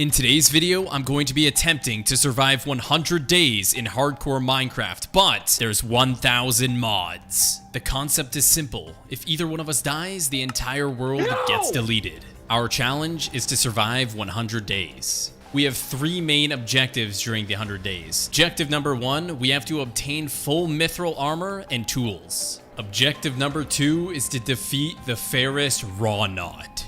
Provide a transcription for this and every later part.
In today's video, I'm going to be attempting to survive 100 days in hardcore Minecraft, but there's 1,000 mods. The concept is simple. If either one of us dies, the entire world gets deleted. Our challenge is to survive 100 days. We have three main objectives during the 100 days. Objective number 1, we have to obtain full Mythril armor and tools. Objective number 2 is to defeat the Ferrous Wroughnaut.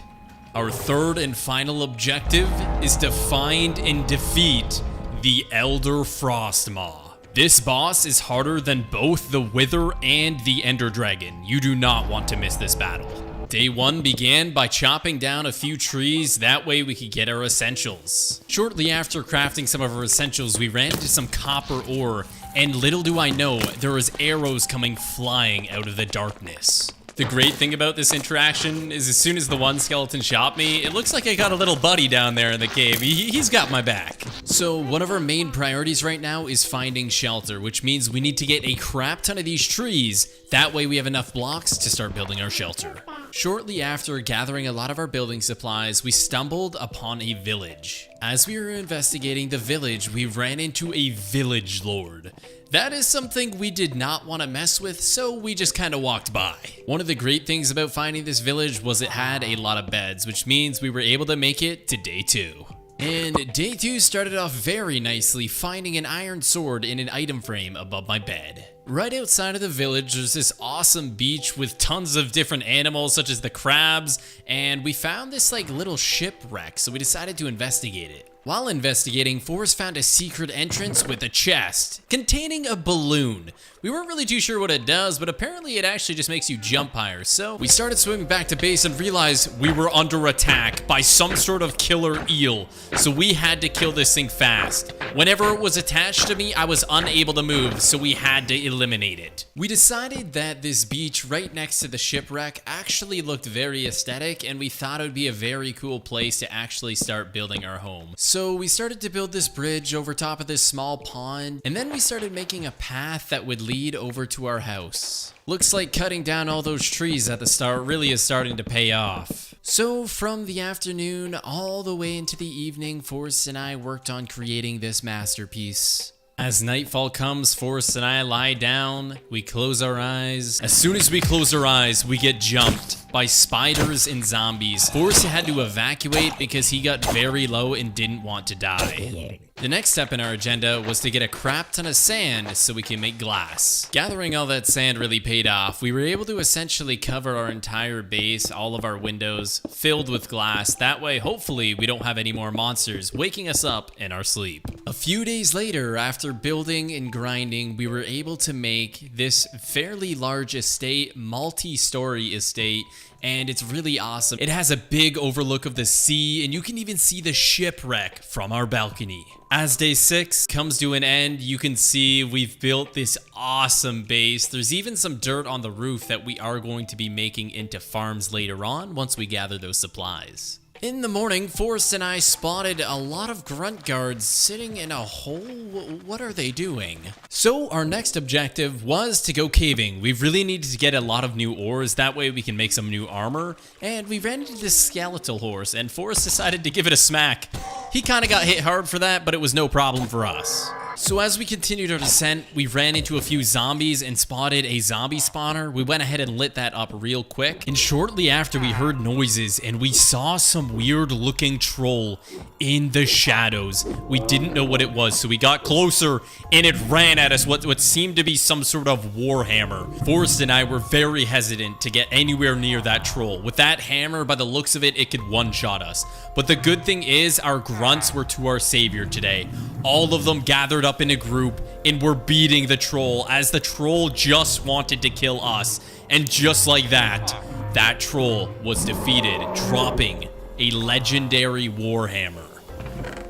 Our third and final objective is to find and defeat the Elder Frostmaw. This boss is harder than both the Wither and the Ender Dragon. You do not want to miss this battle. Day 1 began by chopping down a few trees, that way we could get our essentials. Shortly after crafting some of our essentials, we ran into some copper ore, and little do I know, there was arrows coming flying out of the darkness. The great thing about this interaction is as soon as the one skeleton shot me, it looks like I got a little buddy down there in the cave. He's got my back. So one of our main priorities right now is finding shelter, which means we need to get a crap ton of these trees. That way we have enough blocks to start building our shelter. Shortly after gathering a lot of our building supplies, we stumbled upon a village. As we were investigating the village, we ran into a village lord. That is something we did not want to mess with, so we just kind of walked by. One of the great things about finding this village was it had a lot of beds, which means we were able to make it to day 2. And day 2 started off very nicely, finding an iron sword in an item frame above my bed. Right outside of the village, there's this awesome beach with tons of different animals such as the crabs, and we found this little shipwreck, so we decided to investigate it. While investigating, Forrest found a secret entrance with a chest containing a balloon. We weren't really too sure what it does, but apparently it actually just makes you jump higher. So we started swimming back to base and realized we were under attack by some sort of killer eel. So we had to kill this thing fast. Whenever it was attached to me, I was unable to move, so we had to eliminate it. We decided that this beach right next to the shipwreck actually looked very aesthetic, and we thought it would be a very cool place to actually start building our home. So we started to build this bridge over top of this small pond, and then we started making a path that would lead over to our house. Looks like cutting down all those trees at the start really is starting to pay off. So from the afternoon all the way into the evening, Forrest and I worked on creating this masterpiece. As nightfall comes, Forrest and I lie down, we close our eyes. As soon as we close our eyes, we get jumped by spiders and zombies. Forrest had to evacuate because he got very low and didn't want to die. The next step in our agenda was to get a crap ton of sand so we can make glass. Gathering all that sand really paid off. We were able to essentially cover our entire base, all of our windows, filled with glass. That way, hopefully, we don't have any more monsters waking us up in our sleep. A few days later, after building and grinding, we were able to make this fairly large estate, multi-story estate, and it's really awesome. It has a big overlook of the sea, and you can even see the shipwreck from our balcony. As day 6 comes to an end, you can see we've built this awesome base. There's even some dirt on the roof that we are going to be making into farms later on once we gather those supplies. In the morning, Forrest and I spotted a lot of grunt guards sitting in a hole. What are they doing? So our next objective was to go caving. We really needed to get a lot of new ores, that way we can make some new armor. And we ran into this skeletal horse, and Forrest decided to give it a smack. He kind of got hit hard for that, but it was no problem for us. So as we continued our descent, we ran into a few zombies and spotted a zombie spawner. We went ahead and lit that up real quick. And shortly after, we heard noises and we saw some weird looking troll in the shadows. We didn't know what it was, so we got closer and it ran at us what seemed to be some sort of war hammer. Forrest and I were very hesitant to get anywhere near that troll. With that hammer, by the looks of it, it could one-shot us. But the good thing is our grunts were to our savior today. All of them gathered up in a group and were beating the troll as the troll just wanted to kill us. And just like that, that troll was defeated, dropping a legendary warhammer.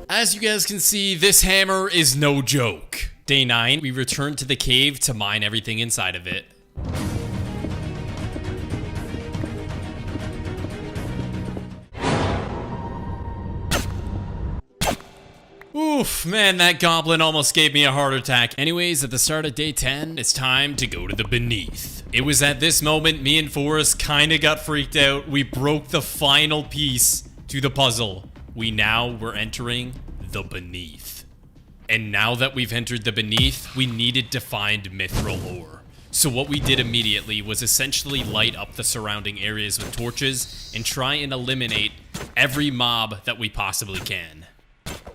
As you guys can see, this hammer is no joke. Day 9, we returned to the cave to mine everything inside of it. Oof, man, that goblin almost gave me a heart attack. Anyways, at the start of day 10, it's time to go to the Beneath. It was at this moment me and Forrest kinda got freaked out. We broke the final piece to the puzzle. we now were entering the Beneath. And now that we've entered the Beneath, we needed to find Mythril ore. So what we did immediately was essentially light up the surrounding areas with torches and try and eliminate every mob that we possibly can.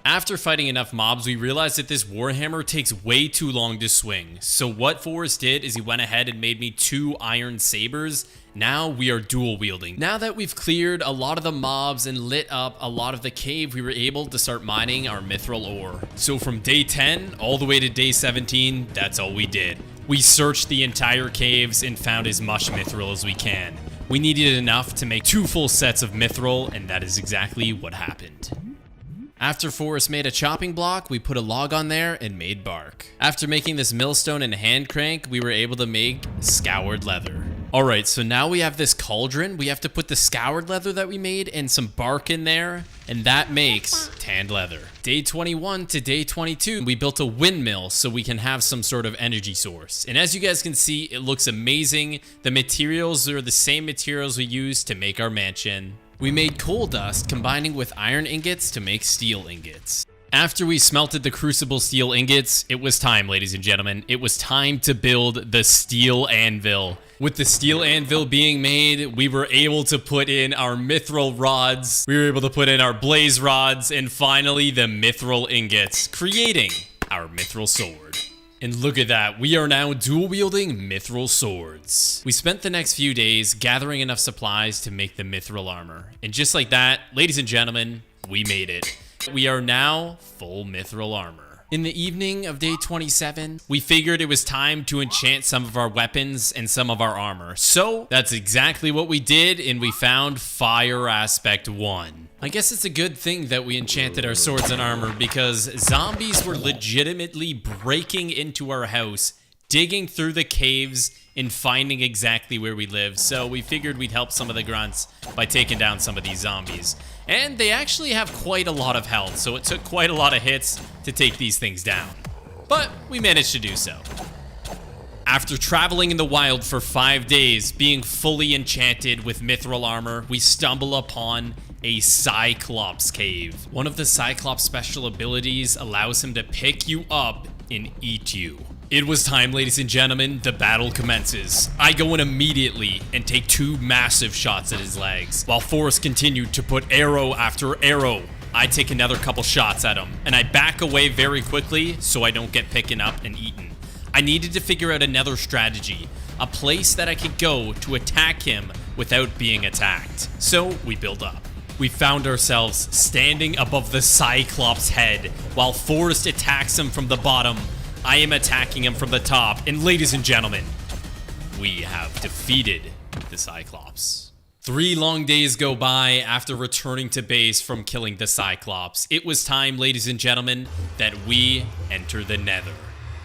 After fighting enough mobs, we realized that this Warhammer takes way too long to swing. So what Forrest did is he went ahead and made me 2 iron sabers. Now we are dual wielding. Now that we've cleared a lot of the mobs and lit up a lot of the cave, we were able to start mining our Mythril ore. So from day 10 all the way to day 17, that's all we did. We searched the entire caves and found as much Mythril as we can. We needed enough to make 2 full sets of Mythril, and that is exactly what happened. After Forrest made a chopping block, we put a log on there and made bark. After making this millstone and hand crank, we were able to make scoured leather. Alright, so now we have this cauldron. We have to put the scoured leather that we made and some bark in there, and that makes tanned leather. Day 21 to day 22, we built a windmill so we can have some sort of energy source. And as you guys can see, it looks amazing. The materials are the same materials we used to make our mansion. We made coal dust combining with iron ingots to make steel ingots. After we smelted the crucible steel ingots, it was time, ladies and gentlemen. It was time to build the steel anvil. With the steel anvil being made, we were able to put in our Mythril rods. We were able to put in our blaze rods and finally the Mythril ingots, creating our Mythril sword. And look at that, we are now dual wielding Mythril swords. We spent the next few days gathering enough supplies to make the Mythril armor. And just like that, ladies and gentlemen, we made it. We are now full Mythril armor. In the evening of day 27, we figured it was time to enchant some of our weapons and some of our armor. So that's exactly what we did, and we found Fire Aspect 1. I guess it's a good thing that we enchanted our swords and armor because zombies were legitimately breaking into our house, digging through the caves, and finding exactly where we live. So we figured we'd help some of the grunts by taking down some of these zombies. And they actually have quite a lot of health, so it took quite a lot of hits to take these things down. But we managed to do so. After traveling in the wild for 5 days, being fully enchanted with Mythril armor, we stumble upon a Cyclops cave. One of the Cyclops special abilities allows him to pick you up and eat you. It was time, ladies and gentlemen, the battle commences. I go in immediately and take 2 massive shots at his legs, while Forrest continued to put arrow after arrow. I take another couple shots at him, and I back away very quickly so I don't get picked up and eaten. I needed to figure out another strategy, a place that I could go to attack him without being attacked. So we build up. We found ourselves standing above the Cyclops head, while Forrest attacks him from the bottom. I am attacking him from the top, and ladies and gentlemen, we have defeated the Cyclops. 3 long days go by after returning to base from killing the Cyclops. It was time, ladies and gentlemen, that we enter the Nether.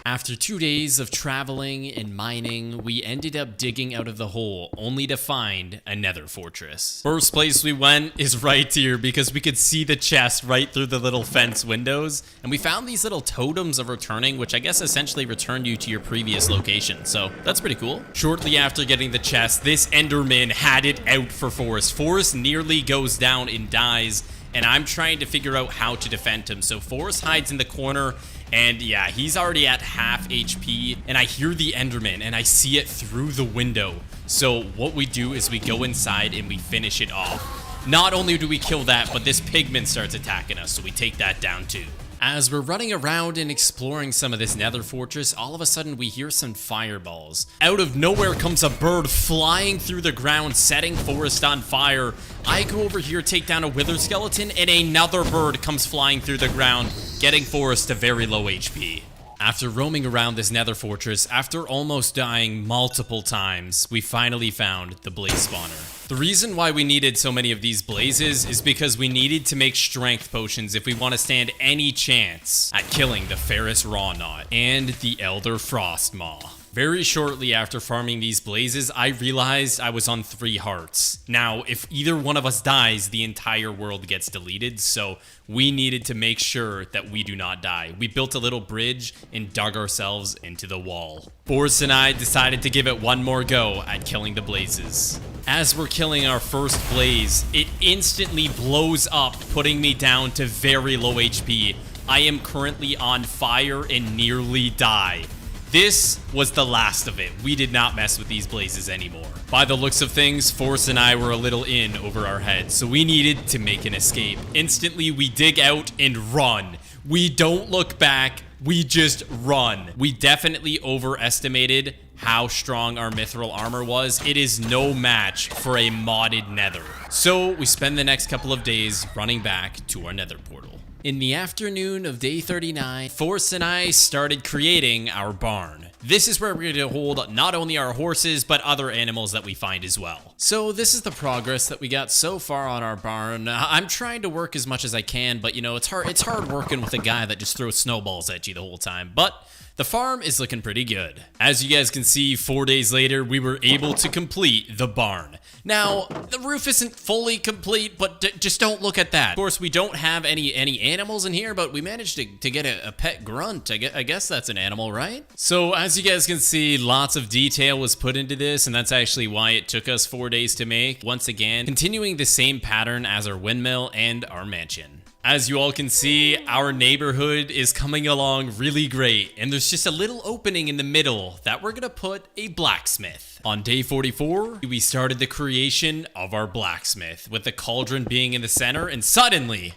After 2 days of traveling and mining, we ended up digging out of the hole, only to find a nether fortress. First place we went is right here because we could see the chest right through the little fence windows, and we found these little totems of returning, which I guess essentially returned you to your previous location, so that's pretty cool. Shortly after getting the chest, this Enderman had it out for Forrest. Forrest nearly goes down and dies, and I'm trying to figure out how to defend him. So Forrest hides in the corner, and yeah, he's already at half HP, and I hear the Enderman, and I see it through the window. So what we do is we go inside and we finish it off. Not only do we kill that, but this pigman starts attacking us, so we take that down too. As we're running around and exploring some of this nether fortress, all of a sudden we hear some fireballs. Out of nowhere comes a bird flying through the ground, setting Forrest on fire. I go over here, take down a wither skeleton, and another bird comes flying through the ground, getting Forrest to very low HP. After roaming around this nether fortress, after almost dying multiple times, we finally found the blaze spawner. The reason why we needed so many of these blazes is because we needed to make strength potions if we want to stand any chance at killing the Ferrous Wroughnaut and the Elder Frostmaw. Very shortly after farming these blazes, I realized I was on 3 hearts. Now, if either one of us dies, the entire world gets deleted, so we needed to make sure that we do not die. We built a little bridge and dug ourselves into the wall. Forrest and I decided to give it one more go at killing the blazes. As we're killing our first blaze, it instantly blows up, putting me down to very low HP. I am currently on fire and nearly die. This was the last of it. We did not mess with these blazes anymore. By the looks of things, Forrest and I were a little in over our heads, so we needed to make an escape. Instantly, we dig out and run. We don't look back, we just run. We definitely overestimated how strong our Mythril armor was. It is no match for a modded nether. So we spend the next couple of days running back to our nether portal. In the afternoon of day 39, Forrest and I started creating our barn. This is where we're going to hold not only our horses, but other animals that we find as well. So this is the progress that we got so far on our barn. I'm trying to work as much as I can, but you know, it's hard working with a guy that just throws snowballs at you the whole time. But the farm is looking pretty good. As you guys can see, 4 days later, we were able to complete the barn. Now, the roof isn't fully complete, but just don't look at that. Of course, we don't have any animals in here, but we managed to get a pet grunt. I guess that's an animal, right? So as you guys can see, lots of detail was put into this, and that's actually why it took us 4 days to make. Once again, continuing the same pattern as our windmill and our mansion. As you all can see, our neighborhood is coming along really great, and there's just a little opening in the middle that we're gonna put a blacksmith. On day 44, we started the creation of our blacksmith, with the cauldron being in the center, and suddenly...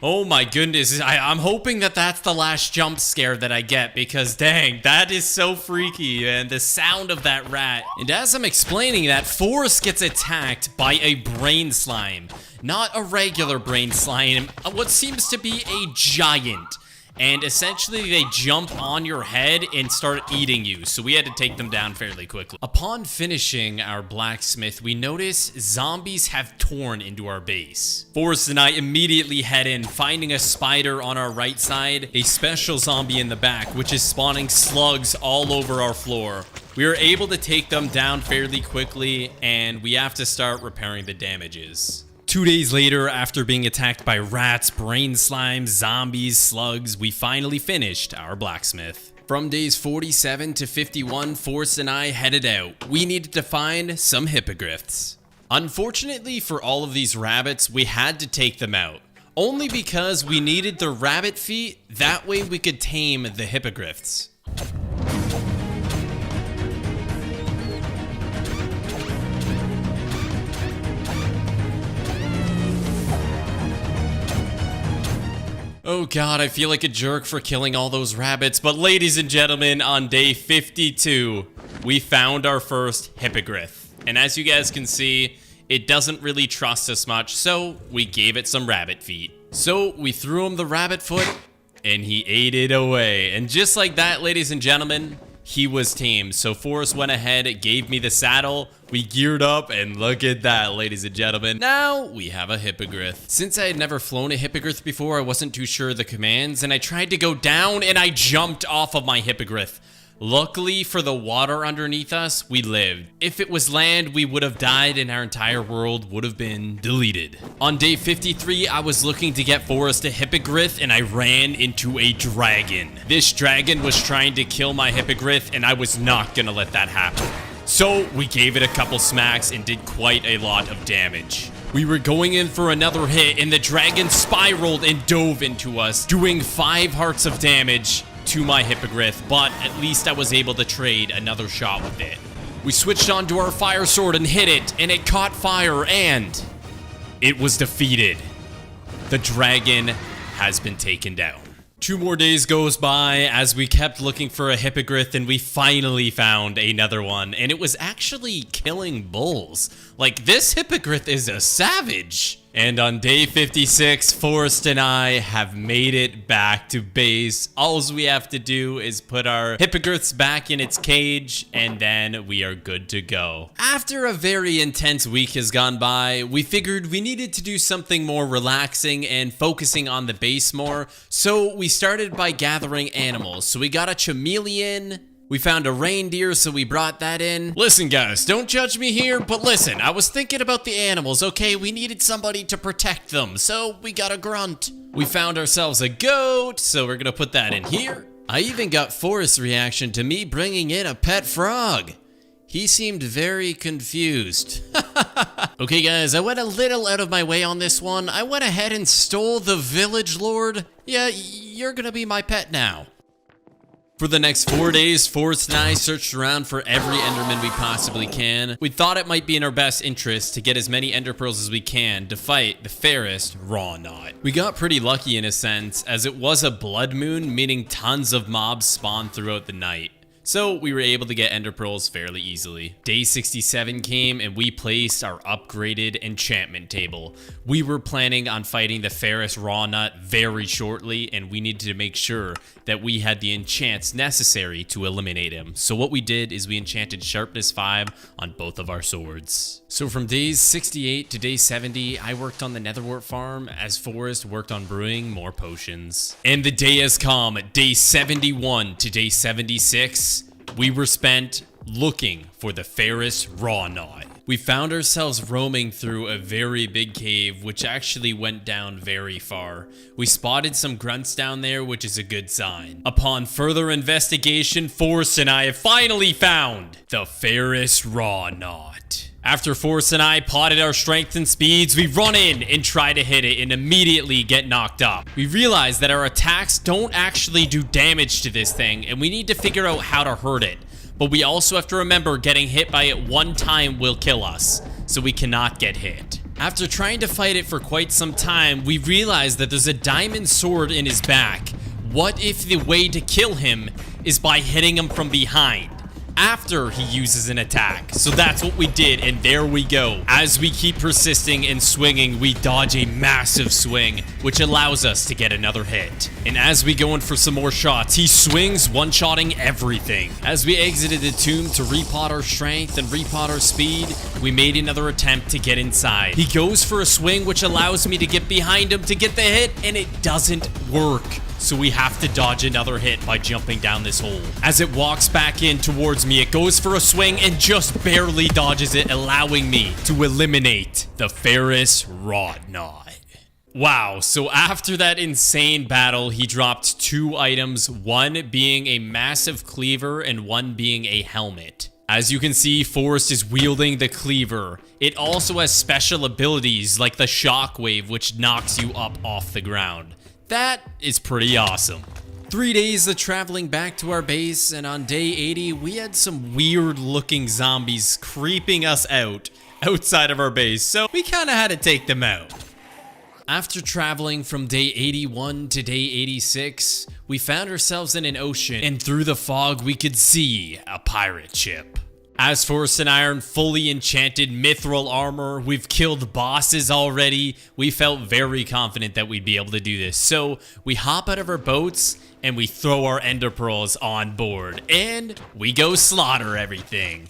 Oh my goodness, I'm hoping that that's the last jump scare that I get, because dang, that is so freaky, and the sound of that rat. And as I'm explaining that, Forrest gets attacked by a brain slime. Not a regular brain slime, what seems to be a giant. And essentially they jump on your head and start eating you, so we had to take them down fairly quickly. Upon finishing our blacksmith, we notice zombies have torn into our base. Forrest and I immediately head in, finding a spider on our right side, a special zombie in the back, which is spawning slugs all over our floor. We were able to take them down fairly quickly, and we have to start repairing the damages. 2 days later, after being attacked by rats, brain slimes, zombies, slugs, we finally finished our blacksmith. From days 47 to 51, Forrest and I headed out. We needed to find some hippogriffs. Unfortunately for all of these rabbits, we had to take them out. Only because we needed the rabbit feet, that way we could tame the hippogriffs. Oh god, I feel like a jerk for killing all those rabbits, but ladies and gentlemen, on day 52, we found our first hippogriff. And as you guys can see, it doesn't really trust us much, so we gave it some rabbit feet. So we threw him the rabbit foot, and he ate it away. And just like that, ladies and gentlemen, he was tamed. So Forrest went ahead, gave me the saddle, we geared up, and look at that, ladies and gentlemen. Now we have a hippogriff. Since I had never flown a hippogriff before, I wasn't too sure of the commands, and I tried to go down, and I jumped off of my hippogriff. Luckily for the water underneath us, we lived. If it was land, we would have died and our entire world would have been deleted. On day 53, I was looking to get Forrest a hippogriff and I ran into a dragon. This dragon was trying to kill my hippogriff and I was not gonna let that happen. So we gave it a couple smacks and did quite a lot of damage. We were going in for another hit and the dragon spiraled and dove into us, doing 5 hearts of damage to my hippogriff, but at least I was able to trade another shot with it. We switched on to our fire sword and hit it, and it caught fire, and it was defeated. The dragon has been taken down. 2 more days goes by as we kept looking for a hippogriff, and we finally found another one, and it was actually killing bulls. Like, this hippogriff is a savage. And on day 56, Forrest and I have made it back to base. All we have to do is put our hippogriffs back in its cage, and then we are good to go. After a very intense week has gone by, we figured we needed to do something more relaxing and focusing on the base more. So we started by gathering animals. So we got a chameleon. We found a reindeer, so we brought that in. Listen, guys, don't judge me here, but listen, I was thinking about the animals, okay? We needed somebody to protect them, so we got a grunt. We found ourselves a goat, so we're gonna put that in here. I even got Forrest's reaction to me bringing in a pet frog. He seemed very confused. Okay, guys, I went a little out of my way on this one. I went ahead and stole the village lord. Yeah, you're gonna be my pet now. For the next 4 days, Forrest and I searched around for every Enderman we possibly can. We thought it might be in our best interest to get as many Ender Pearls as we can to fight the Ferrous Wroughnaut. We got pretty lucky in a sense, as it was a blood moon, meaning tons of mobs spawned throughout the night. So we were able to get Ender Pearls fairly easily. Day 67 came and we placed our upgraded enchantment table. We were planning on fighting the Ferrous Wroughnaut very shortly, and we needed to make sure that we had the enchants necessary to eliminate him. So what we did is we enchanted Sharpness 5 on both of our swords. So from days 68 to day 70, I worked on the Netherwort farm as Forrest worked on brewing more potions. And the day has come, day 71 to day 76. We were spent looking for the Ferrous Wroughnaut. We found ourselves roaming through a very big cave, which actually went down very far. We spotted some grunts down there, which is a good sign. Upon further investigation, Forrest and I have finally found the Ferrous Wroughnaut. After Forrest and I plotted our strength and speeds, we run in and try to hit it and immediately get knocked up. We realize that our attacks don't actually do damage to this thing, and we need to figure out how to hurt it. But we also have to remember getting hit by it one time will kill us, so we cannot get hit. After trying to fight it for quite some time, we realize that there's a diamond sword in his back. What if the way to kill him is by hitting him from behind after he uses an attack? So that's what we did, and there we go. As we keep persisting and swinging, we dodge a massive swing, which allows us to get another hit. And as we go in for some more shots, he swings, one-shotting everything. As we exited the tomb to repot our strength and repot our speed, we made another attempt to get inside. He goes for a swing, which allows me to get behind him to get the hit, and it doesn't work. So we have to dodge another hit by jumping down this hole. As it walks back in towards me, it goes for a swing and just barely dodges it, allowing me to eliminate the Ferrous Wroughnaut. Wow, so after that insane battle, he dropped 2 items, one being a massive cleaver and one being a helmet. As you can see, Forrest is wielding the cleaver. It also has special abilities like the shockwave, which knocks you up off the ground. That is pretty awesome. 3 days of traveling back to our base, and on day 80, we had some weird looking zombies creeping us out outside of our base, so we kind of had to take them out. After traveling from day 81 to day 86, we found ourselves in an ocean, and through the fog we could see a pirate ship. As Forrest and I are in fully enchanted Mythril armor, we've killed bosses already. We felt very confident that we'd be able to do this. So we hop out of our boats and we throw our Ender Pearls on board and we go slaughter everything.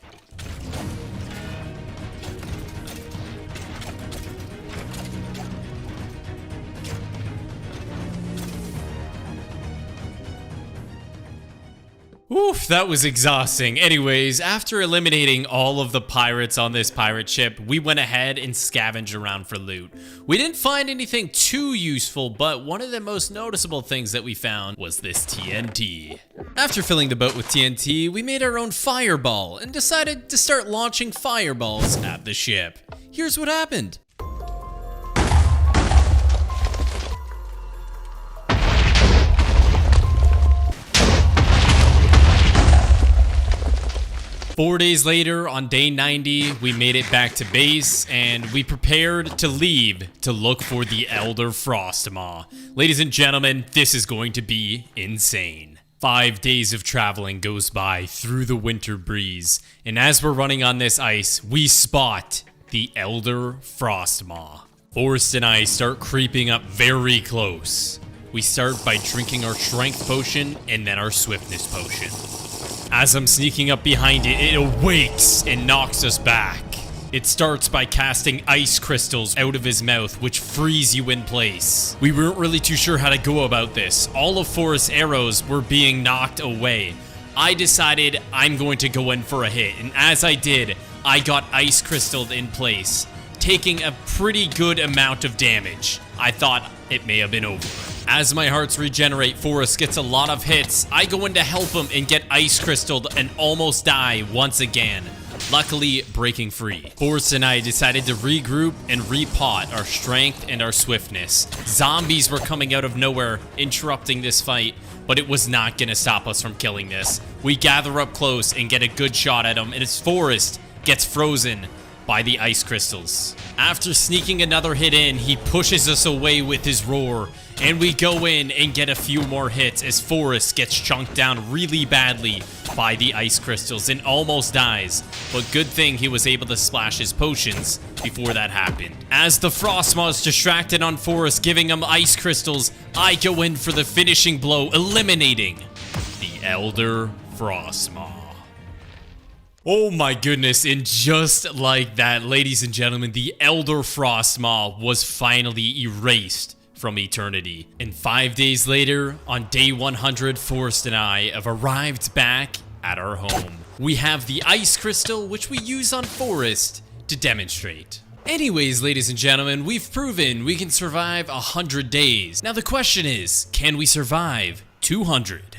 Oof, that was exhausting. Anyways, after eliminating all of the pirates on this pirate ship, we went ahead and scavenged around for loot. We didn't find anything too useful, but one of the most noticeable things that we found was this TNT. After filling the boat with TNT, we made our own fireball and decided to start launching fireballs at the ship. Here's what happened. 4 days later, on day 90, we made it back to base, and we prepared to leave to look for the Elder Frostmaw. Ladies and gentlemen, this is going to be insane. 5 days of traveling goes by through the winter breeze, and as we're running on this ice, we spot the Elder Frostmaw. Forrest and I start creeping up very close. We start by drinking our strength potion and then our swiftness potion. As I'm sneaking up behind it, it awakes and knocks us back. It starts by casting ice crystals out of his mouth, which freeze you in place. We weren't really too sure how to go about this. All of Forrest's arrows were being knocked away. I decided I'm going to go in for a hit, and as I did, I got ice crystalled in place, taking a pretty good amount of damage. I thought it may have been over. As my hearts regenerate, Forrest gets a lot of hits. I go in to help him and get ice crystalled and almost die once again, luckily breaking free. Forrest and I decided to regroup and repot our strength and our swiftness. Zombies were coming out of nowhere, interrupting this fight, but it was not going to stop us from killing this. We gather up close and get a good shot at him, and as Forrest gets frozen by the ice crystals. After sneaking another hit in, he pushes us away with his roar, and we go in and get a few more hits as Forrest gets chunked down really badly by the ice crystals and almost dies, but good thing he was able to splash his potions before that happened. As the Frostmaw is distracted on Forrest, giving him ice crystals, I go in for the finishing blow, eliminating the Elder Frostmaw. Oh my goodness, and just like that, ladies and gentlemen, the Elder Frostmaw was finally erased from eternity. And 5 days later, on day 100, Forrest and I have arrived back at our home. We have the ice crystal, which we use on Forrest to demonstrate. Anyways, ladies and gentlemen, we've proven we can survive 100 days. Now the question is, can we survive 200?